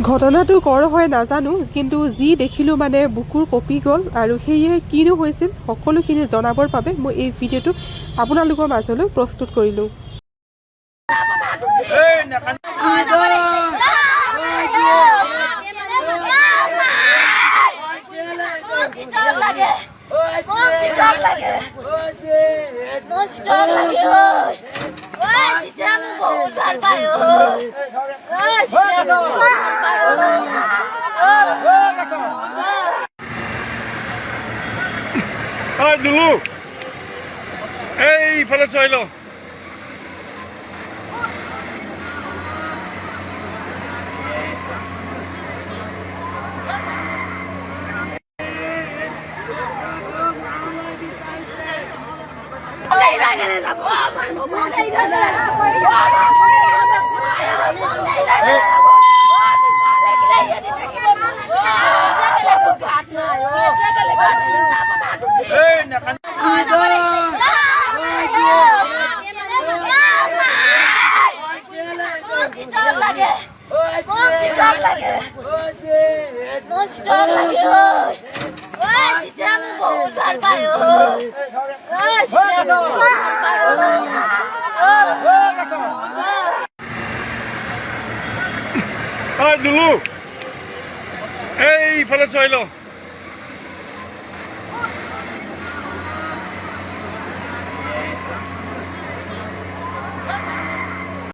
ঘটনাটো কৰ হয় নাজানো, কিন্তু যি দেখিলোঁ মানে বুকুৰ কঁপি গ'ল আৰু সেয়ে কিনো হৈছিল সকলোখিনি জনাবৰ বাবে মই এই ভিডিঅ'টো আপোনালোকৰ মাজলৈ প্ৰস্তুত কৰিলোঁ। Dulu, pada saya lo. Dulu, pada saya lo.